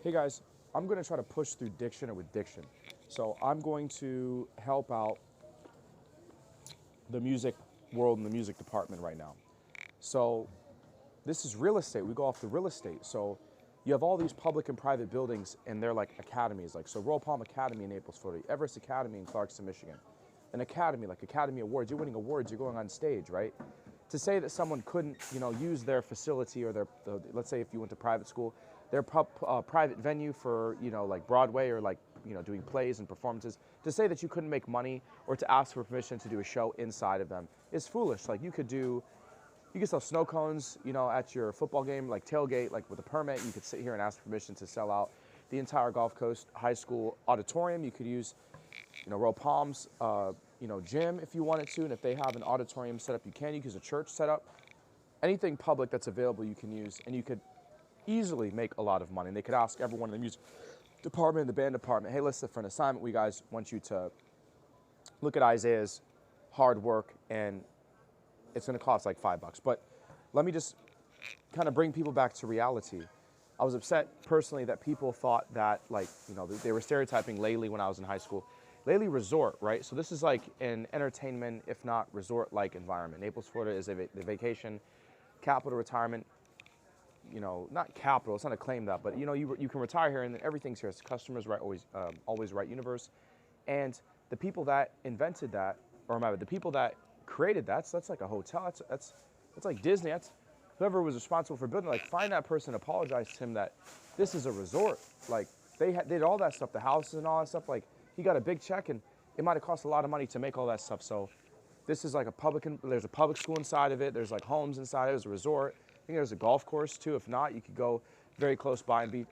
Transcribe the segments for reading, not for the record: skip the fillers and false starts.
Hey guys, I'm going to try to push through diction with diction. So I'm going to help out the music world and the music department right now. So this is real estate. We go off the real estate. So you have all these public and private buildings and they're like academies. Like, so Royal Palm Academy in Naples, Florida, Everest Academy in Clarkston, Michigan. An academy, like Academy Awards, you're winning awards, you're going on stage, right? To say that someone couldn't, use their facility or let's say if you went to private school, their private venue for, like Broadway or like, doing plays and performances, to say that you couldn't make money or to ask for permission to do a show inside of them is foolish. Like you could sell snow cones, at your football game, like tailgate, like with a permit. You could sit here and ask permission to sell out the entire Gulf Coast High School auditorium. You could use, Royal Palms, gym if you wanted to, and if they have an auditorium set up, you can. You can use a church setup. Anything public that's available you can use, and you could easily make a lot of money. And they could ask everyone in the music department, the band department, hey, listen, for an assignment, we guys want you to look at Isaiah's hard work, and it's going to cost like $5. But let me just kind of bring people back to reality. I was upset personally that people thought that, like, they were stereotyping Laley when I was in high school. Laley Resort, right? So this is like an entertainment, if not resort-like environment. Naples, Florida is the vacation capital retirement. Not capital, it's not a claim that, but you can retire here and then everything's here. It's customers right, always right universe. And the people that invented that, or remember, the people that created that, so that's like a hotel, that's like Disney, that's whoever was responsible for building, like find that person, apologize to him that this is a resort. Like they did all that stuff, the houses and all that stuff, like he got a big check and it might have cost a lot of money to make all that stuff. So this is like there's a public school inside of it, there's like homes inside of it, there's a resort. I think there's a golf course too. If not, you could go very close by and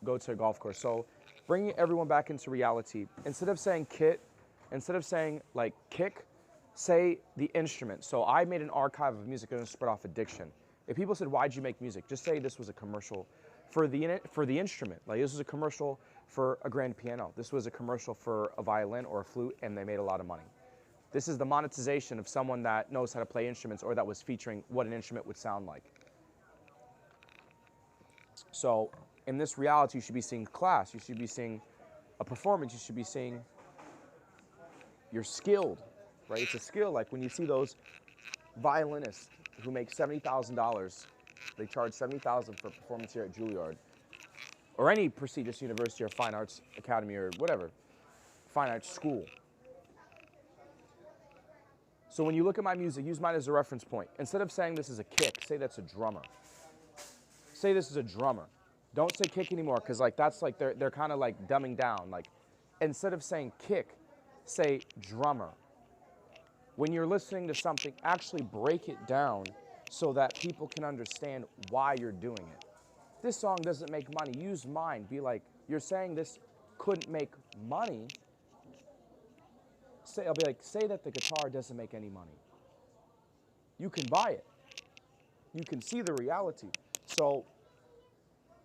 go to a golf course. So bringing everyone back into reality. Instead of saying kit, instead of saying like kick, say the instrument. So I made an archive of music and spread off addiction. If people said, why'd you make music? Just say this was a commercial for the instrument. Like this was a commercial for a grand piano. This was a commercial for a violin or a flute, and they made a lot of money. This is the monetization of someone that knows how to play instruments or that was featuring what an instrument would sound like. So in this reality, you should be seeing class. You should be seeing a performance. You should be seeing you're skilled, right? It's a skill. Like when you see those violinists who make $70,000, they charge $70,000 for a performance here at Juilliard, or any prestigious university or fine arts academy or whatever, fine arts school. So when you look at my music, use mine as a reference point. Instead of saying this is a kick, say that's a drummer. Say this is a drummer. Don't say kick anymore, because like that's like they're kind of like dumbing down. Like instead of saying kick, say drummer. When you're listening to something, actually break it down so that people can understand why you're doing it. This song doesn't make money. Use mine. Be like, you're saying this couldn't make money. I'll be like, say that the guitar doesn't make any money. You can buy it. You can see the reality. So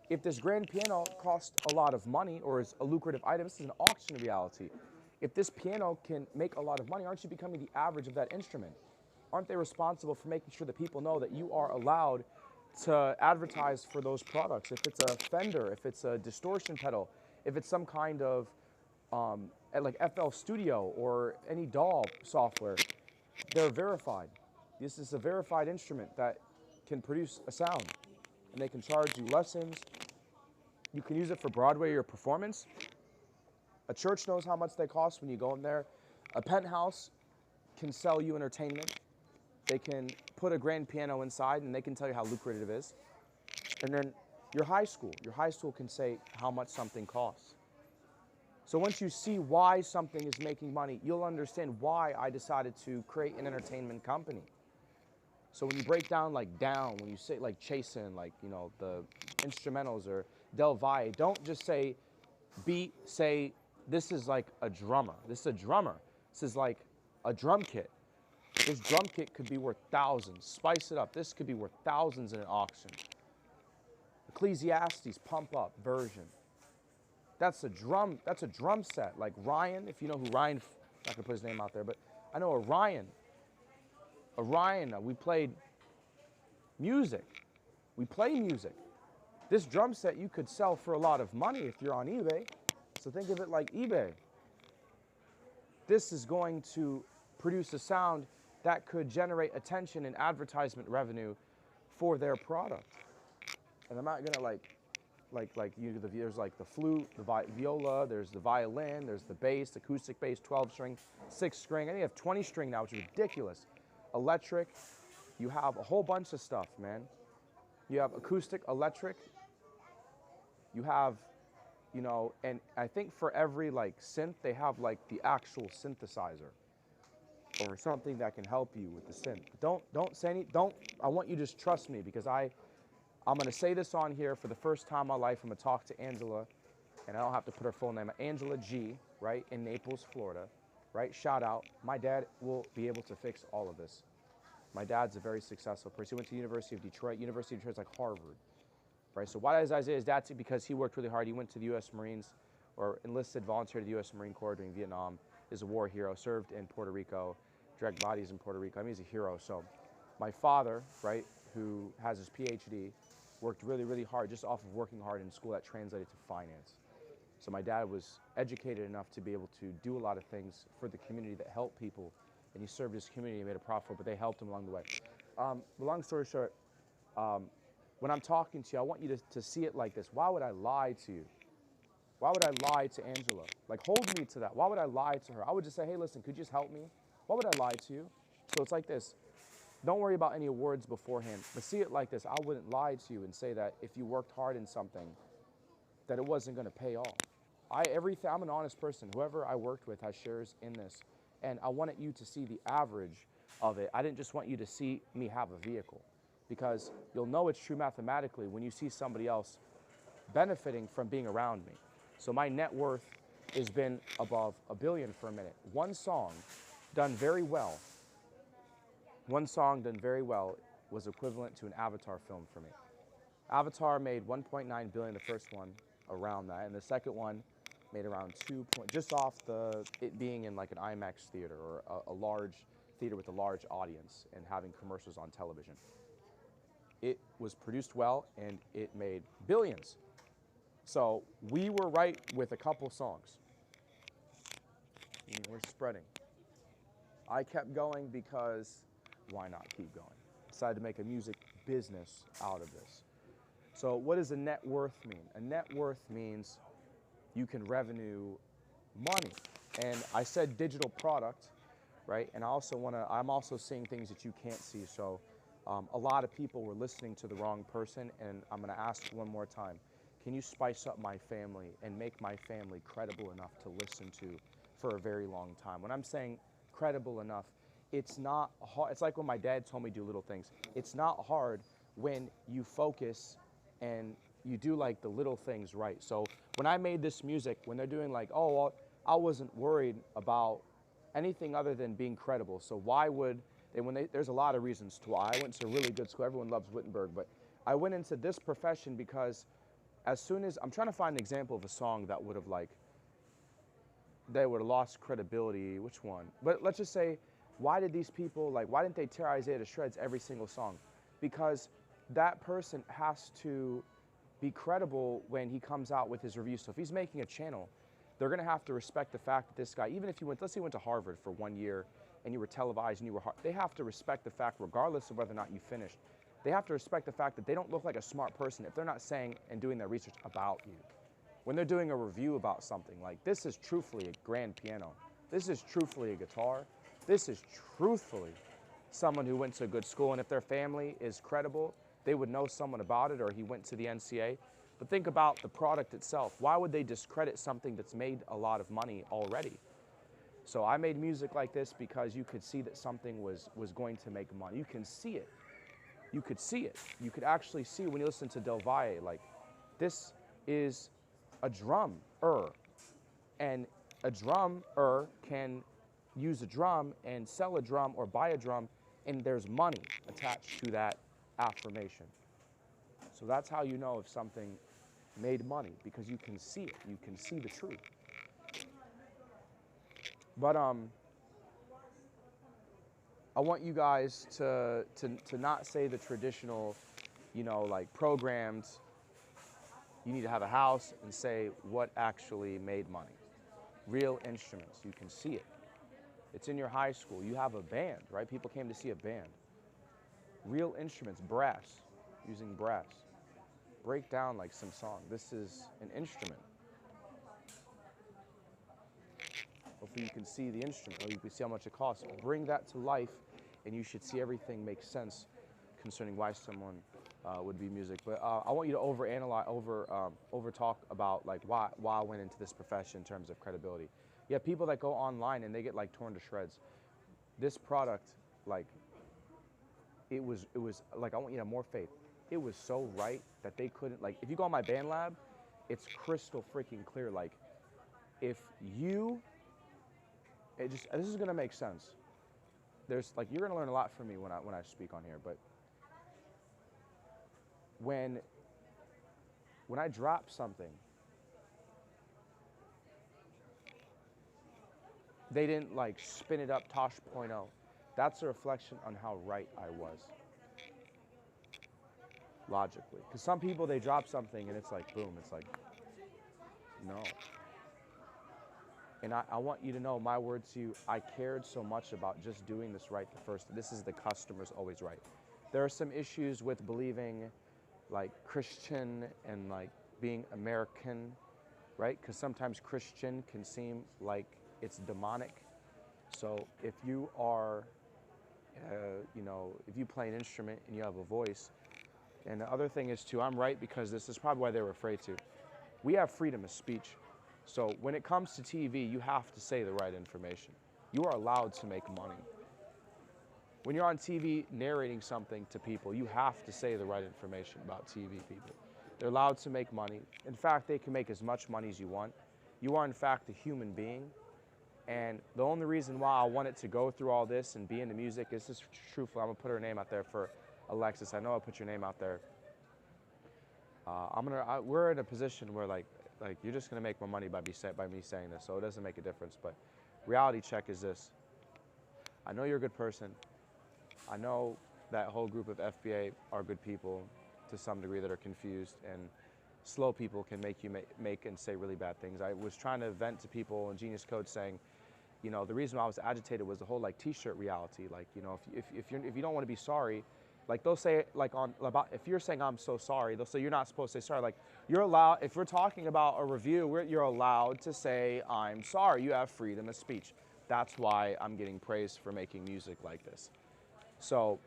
if this grand piano costs a lot of money or is a lucrative item, this is an auction reality. If this piano can make a lot of money, aren't you becoming the average of that instrument? Aren't they responsible for making sure that people know that you are allowed to advertise for those products? If it's a Fender, if it's a distortion pedal, if it's some kind of like FL Studio or any DAW software, they're verified. This is a verified instrument that can produce a sound, and they can charge you lessons. You can use it for Broadway or performance. A church knows how much they cost when you go in there. A penthouse can sell you entertainment. They can put a grand piano inside and they can tell you how lucrative it is. And then your high school can say how much something costs. So once you see why something is making money, you'll understand why I decided to create an entertainment company. So when you break down like down, when you say like Chasen, like, the instrumentals or Del Valle, don't just say beat, say this is like a drummer. This is a drummer. This is like a drum kit. This drum kit could be worth thousands. Spice it up. This could be worth thousands in an auction. Ecclesiastes Pump Up version. That's a drum set. Like Ryan, if you know who Ryan, I'm not gonna put his name out there, but I know Orion, we played music. We play music. This drum set you could sell for a lot of money if you're on eBay. So think of it like eBay. This is going to produce a sound that could generate attention and advertisement revenue for their product. And I'm not gonna there's like the flute, the viola, there's the violin, there's the bass, acoustic bass, 12 string, 6 string. I think you have 20 string now, which is ridiculous. Electric, you have a whole bunch of stuff, man. You have acoustic, electric, you have, you know, and I think for every like synth, they have like the actual synthesizer or something that can help you with the synth. Don't say any, I want you to just trust me, because I'm gonna say this on here for the first time in my life. I'm gonna talk to Angela, and I don't have to put her full name, Angela G, right, in Naples, Florida, right? Shout out. My dad will be able to fix all of this. My dad's a very successful person. He went to the University of Detroit. University of Detroit's like Harvard, right? So why does Isaiah's dad? Because he worked really hard. He went to the U.S. Marines, or enlisted, volunteered to the U.S. Marine Corps during Vietnam, is a war hero, served in Puerto Rico, direct bodies in Puerto Rico. I mean, he's a hero. So my father, right, who has his PhD, worked really, really hard just off of working hard in school. That translated to finance. So my dad was educated enough to be able to do a lot of things for the community that helped people, and he served his community and made a profit, but they helped him along the way. But long story short, when I'm talking to you, I want you to see it like this. Why would I lie to you? Why would I lie to Angela? Like, hold me to that. Why would I lie to her? I would just say, hey, listen, could you just help me? Why would I lie to you? So it's like this. Don't worry about any awards beforehand, but see it like this. I wouldn't lie to you and say that if you worked hard in something, that it wasn't gonna pay off. I'm an honest person. Whoever I worked with has shares in this. And I wanted you to see the average of it. I didn't just want you to see me have a vehicle, because you'll know it's true mathematically when you see somebody else benefiting from being around me. So my net worth has been above $1 billion for a minute. One song done very well was equivalent to an Avatar film for me. Avatar made $1.9 billion, the first one, around that, and the second one made around just off it being in like an IMAX theater, or a large theater with a large audience and having commercials on television. It was produced well and it made billions. So we were right with a couple songs. We're spreading. I kept going because why not keep going? Decided to make a music business out of this. So what does a net worth mean? A net worth means you can revenue money. And I said digital product, right? And I'm also seeing things that you can't see. So a lot of people were listening to the wrong person, and I'm gonna ask one more time. Can you spice up my family and make my family credible enough to listen to for a very long time? When I'm saying credible enough, it's not hard. It's like when my dad told me to do little things. It's not hard when you focus and you do like the little things right. So when I made this music, when they're doing like, oh, well, I wasn't worried about anything other than being credible. So why would there's a lot of reasons to why. I went to a really good school. Everyone loves Wittenberg, but I went into this profession because as soon as, I'm trying to find an example of a song that would have lost credibility. Which one? But let's just say, why did these people, why didn't they tear Isaiah to shreds every single song? Because that person has to be credible when he comes out with his review. So if he's making a channel, they're gonna have to respect the fact that this guy, even if let's say you went to Harvard for 1 year and you were televised and you were hard, they have to respect the fact, regardless of whether or not you finished, they have to respect the fact that they don't look like a smart person if they're not saying and doing their research about you. When they're doing a review about something, like this is truthfully a grand piano, this is truthfully a guitar, this is truthfully someone who went to a good school, and if their family is credible, they would know someone about it, or he went to the NCA. But think about the product itself. Why would they discredit something that's made a lot of money already? So I made music like this because you could see that something was going to make money. You can see it. You could see it. You could actually see when you listen to Del Valle, like this is a drummer, and a drummer can use a drum and sell a drum or buy a drum, and there's money attached to that affirmation. So that's how you know if something made money, because you can see it. You can see the truth. But I want you guys to not say the traditional, like programmed You need to have a house and say what actually made money. Real instruments, you can see it. It's in your high school. You have a band, right? People came to see a band. Real instruments, brass, using brass. Break down like some song. This is an instrument. Hopefully you can see the instrument, or you can see how much it costs. Bring that to life, and you should see everything make sense concerning why someone would be music. But I want you to overanalyze, over talk about like why I went into this profession in terms of credibility. You have people that go online and they get like torn to shreds. This product, like, it was like, I want you to have more faith. It was so right that they couldn't, like, if you go on my band lab, it's crystal freaking clear. Like, if you, this is gonna make sense. There's like, you're gonna learn a lot from me when I speak on here, but when I drop something, they didn't like spin it up Tosh.0. That's a reflection on how right I was. Logically. Because some people, they drop something and it's like, boom, it's like, no. And I want you to know, my word to you, I cared so much about just doing this right the first. This is the customer's always right. There are some issues with believing like Christian and like being American, right? Because sometimes Christian can seem like it's demonic. So if you are, you know, if you play an instrument and you have a voice, and the other thing is too, I'm right because this is probably why they were afraid to. We have freedom of speech. So when it comes to TV, you have to say the right information. You are allowed to make money. When you're on TV narrating something to people, you have to say the right information about TV people. They're allowed to make money. In fact, they can make as much money as you want. You are, in fact, a human being. And the only reason why I wanted to go through all this and be into music is just truthful. I'm going to put her name out there for Alexis. I know I'll put your name out there. We're in a position where like you're just going to make more money by me saying this, so it doesn't make a difference. But reality check is this. I know you're a good person. I know that whole group of FBA are good people to some degree that are confused, and slow people can make you make and say really bad things. I was trying to vent to people in Genius Code saying, you know, the reason why I was agitated was the whole like T-shirt reality. Like, you know, if you don't want to be sorry, like they'll say like if you're saying I'm so sorry, they'll say you're not supposed to say sorry. Like, you're allowed, if we're talking about a review, you're allowed to say I'm sorry. You have freedom of speech. That's why I'm getting praised for making music like this. So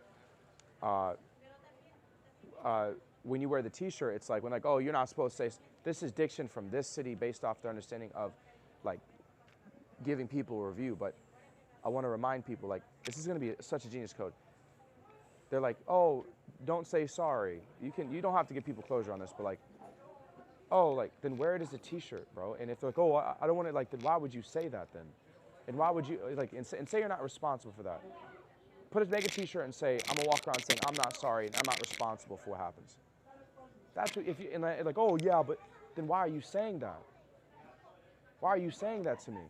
when you wear the T-shirt, it's like when like, oh, you're not supposed to say, this is diction from this city based off their understanding of like giving people a review. But I want to remind people, like, this is going to be such a Genius Code. They're like, oh, don't say sorry. You don't have to give people closure on this, but like, oh, like, then wear it as a T-shirt, bro. And if they're like, oh, I don't want it, like, then why would you say that then? And why would you, like, and say you're not responsible for that. Make a T-shirt and say, I'm gonna walk around saying I'm not sorry and I'm not responsible for what happens. That's what, and like, oh yeah, but then why are you saying that? Why are you saying that to me?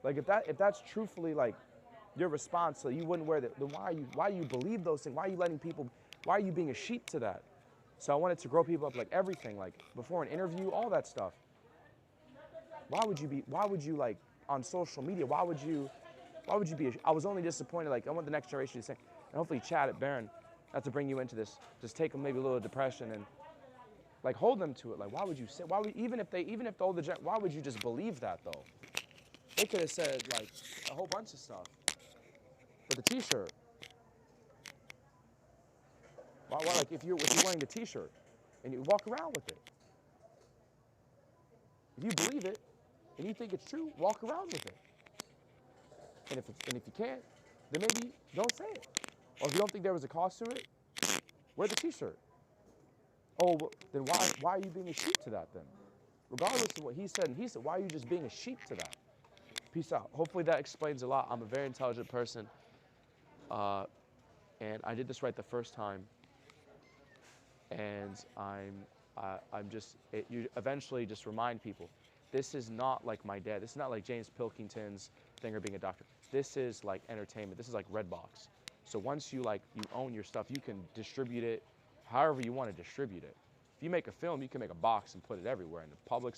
Like, if that's truthfully like your response, so you wouldn't wear that, then why do you believe those things? Why are you being a sheep to that? So I wanted to grow people up, like everything, like before an interview, all that stuff. Why would you like on social media, why would you be, I was only disappointed, like I want the next generation to say, and hopefully Chad at Barron, not to bring you into this, just take them maybe a little depression and like hold them to it. Like, why would you say, even if the older gen, why would you just believe that though? They could have said like a whole bunch of stuff. But the T-shirt, why like if you're wearing the T-shirt and you walk around with it, if you believe it and you think it's true, walk around with it. And if you can't, then maybe don't say it. Or if you don't think there was a cost to it, wear the T-shirt. Oh, well, then why are you being a sheep to that then? Regardless of what he said, why are you just being a sheep to that? Peace out. Hopefully that explains a lot. I'm a very intelligent person, and I did this right the first time. And you eventually just remind people, this is not like my dad. This is not like James Pilkington's thing or being a doctor. This is like entertainment. This is like Redbox. So once you own your stuff, you can distribute it however you want to distribute it. If you make a film, you can make a box and put it everywhere in the public